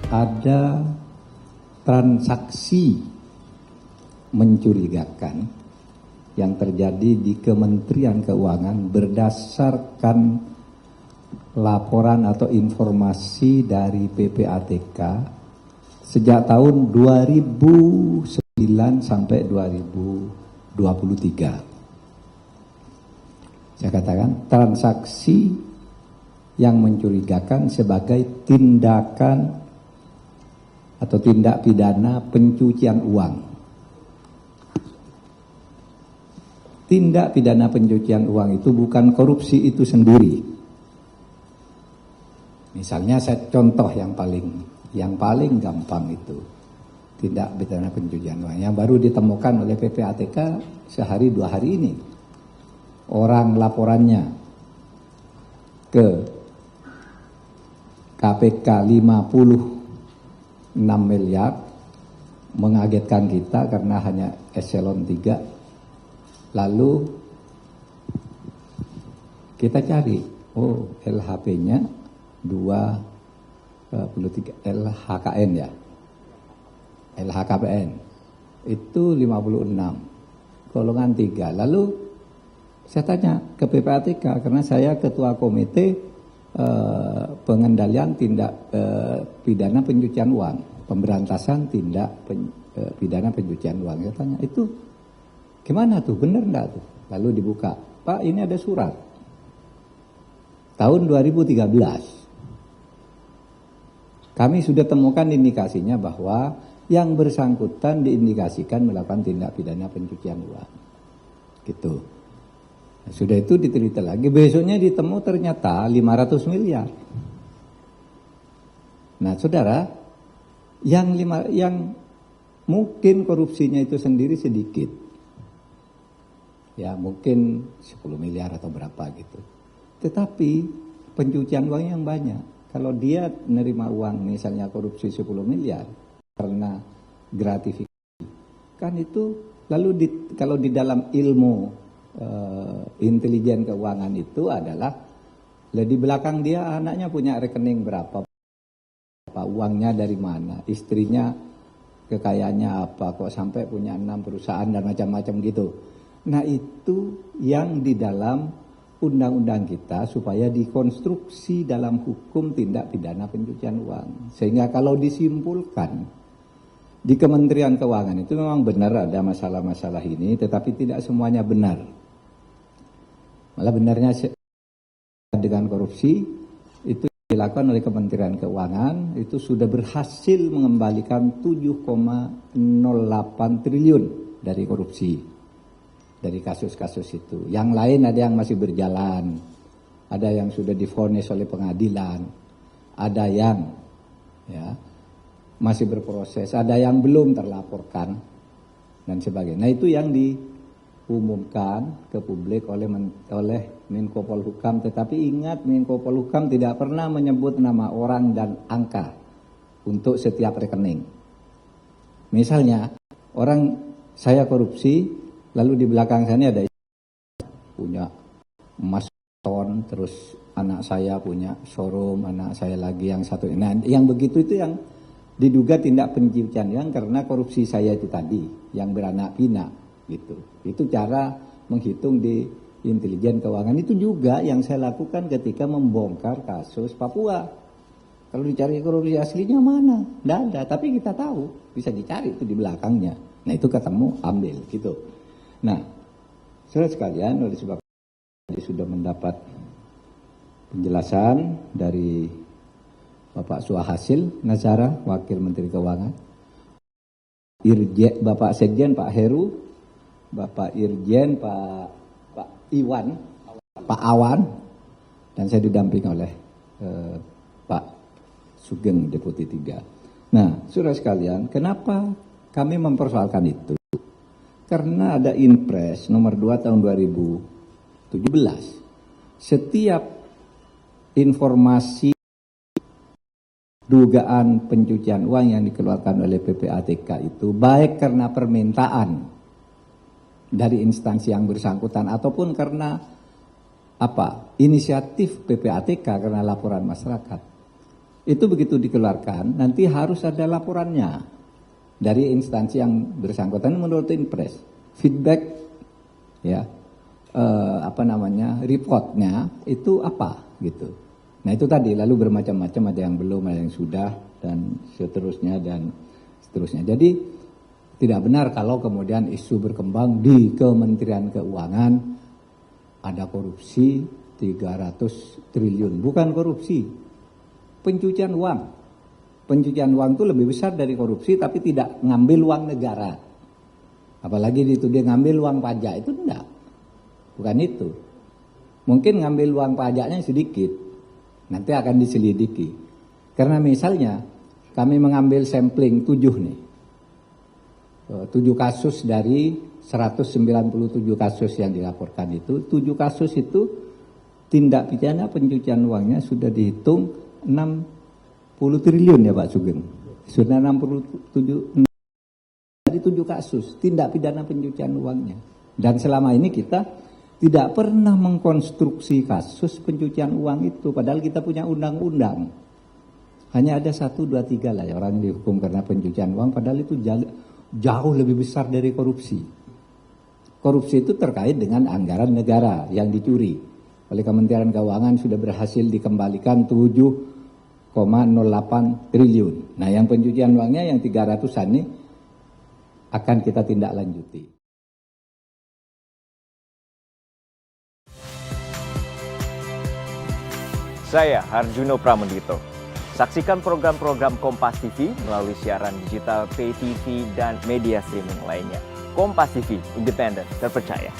ada transaksi mencurigakan yang terjadi di Kementerian Keuangan berdasarkan laporan atau informasi dari PPATK sejak tahun 2009 sampai 2023. Saya katakan transaksi yang mencurigakan sebagai tindakan atau tindak pidana pencucian uang. Tindak pidana pencucian uang itu bukan korupsi itu sendiri. Misalnya saya contoh yang paling gampang itu tindak pidana pencucian uang yang baru ditemukan oleh PPATK sehari 2 hari ini. Orang laporannya ke KPK 56 miliar, mengagetkan kita karena hanya eselon 3. Lalu kita cari, LHP-nya 23 LHKN ya. LHKPN itu 56 golongan 3. Lalu saya tanya ke PPATK karena saya ketua komite pengendalian tindak pidana pencucian uang, pemberantasan tindak pidana pencucian uang. Saya tanya, itu gimana tuh, bener enggak tuh? Lalu dibuka, Pak, ini ada surat tahun 2013. Kami sudah temukan indikasinya bahwa yang bersangkutan diindikasikan melakukan tindak pidana pencucian uang. Gitu. Nah, sudah itu diteliti lagi, besoknya ditemu ternyata 500 miliar. Nah, saudara, yang mungkin korupsinya itu sendiri sedikit. Ya, mungkin 10 miliar atau berapa gitu. Tetapi pencucian uang yang banyak. Kalau dia menerima uang misalnya korupsi 10 miliar karena gratifikasi, kan itu lalu kalau di dalam ilmu intelijen keuangan itu adalah di belakang dia anaknya punya rekening berapa, uangnya dari mana, istrinya kekayaannya apa, kok sampai punya 6 perusahaan dan macam-macam gitu. Nah, itu yang di dalam undang-undang kita supaya dikonstruksi dalam hukum tindak pidana pencucian uang. Sehingga kalau disimpulkan di Kementerian Keuangan itu memang benar ada masalah-masalah ini, tetapi tidak semuanya benar. Malah benarnya dengan korupsi itu dilakukan oleh Kementerian Keuangan itu sudah berhasil mengembalikan 7,08 triliun dari korupsi. Dari kasus-kasus itu. Yang lain ada yang masih berjalan, ada yang sudah divonis oleh pengadilan, ada yang masih berproses, ada yang belum terlaporkan dan sebagainya. Nah, itu yang diumumkan ke publik oleh Menko Polhukam. Tetapi ingat, Menko Polhukam tidak pernah menyebut nama orang dan angka untuk setiap rekening. Misalnya saya korupsi, lalu di belakang sana ada punya emas ton, terus anak saya punya showroom, anak saya lagi yang satu. Nah, yang begitu itu yang diduga tindak pencucian uang karena korupsi saya itu tadi, yang beranak pinak gitu. Itu cara menghitung di intelijen keuangan. Itu juga yang saya lakukan ketika membongkar kasus Papua. Kalau dicari korupsi aslinya mana? Tidak ada, tapi kita tahu, bisa dicari itu di belakangnya. Nah, itu ketemu, ambil gitu. Nah, saudara sekalian, oleh sebab itu sudah mendapat penjelasan dari Bapak Suhasil Nazara, Wakil Menteri Keuangan, Bapak Sekjen Pak Heru, Bapak Irjen Pak Iwan, Pak Awan, dan saya didampingi oleh Pak Sugeng Deputi 3. Nah, saudara sekalian, kenapa kami mempersoalkan itu? Karena ada Inpres nomor 2 tahun 2017. Setiap informasi dugaan pencucian uang yang dikeluarkan oleh PPATK itu baik karena permintaan dari instansi yang bersangkutan ataupun karena inisiatif PPATK karena laporan masyarakat, Itu begitu dikeluarkan, nanti harus ada laporannya dari instansi yang bersangkutan menurut Inpres. Feedback, ya, reportnya itu apa gitu. Nah itu tadi, lalu bermacam-macam, ada yang belum, ada yang sudah, dan seterusnya. Jadi tidak benar kalau kemudian isu berkembang di Kementerian Keuangan ada korupsi 300 triliun. Bukan korupsi, pencucian uang. Pencucian uang itu lebih besar dari korupsi, tapi tidak ngambil uang negara. Apalagi dia ngambil uang pajak, itu enggak. Bukan itu. Mungkin ngambil uang pajaknya sedikit, nanti akan diselidiki. Karena misalnya kami mengambil sampling 7 nih. 7 kasus dari 197 kasus yang dilaporkan itu, 7 kasus itu tindak pidana pencucian uangnya sudah dihitung 60 triliun ya Pak Sugeng. Sudah 67 dari 7 kasus tindak pidana pencucian uangnya. Dan selama ini kita tidak pernah mengkonstruksi kasus pencucian uang itu, padahal kita punya undang-undang. Hanya ada 1, 2, 3 lah ya orang yang dihukum karena pencucian uang, padahal itu jauh lebih besar dari korupsi. Korupsi itu terkait dengan anggaran negara yang dicuri. Oleh Kementerian Keuangan sudah berhasil dikembalikan 7,08 triliun. Nah yang pencucian uangnya yang 300-an ini akan kita tindak lanjuti. Saya Harjuno Pramendito. Saksikan program-program Kompas TV melalui siaran digital, pay TV, dan media streaming lainnya. Kompas TV, independen, terpercaya.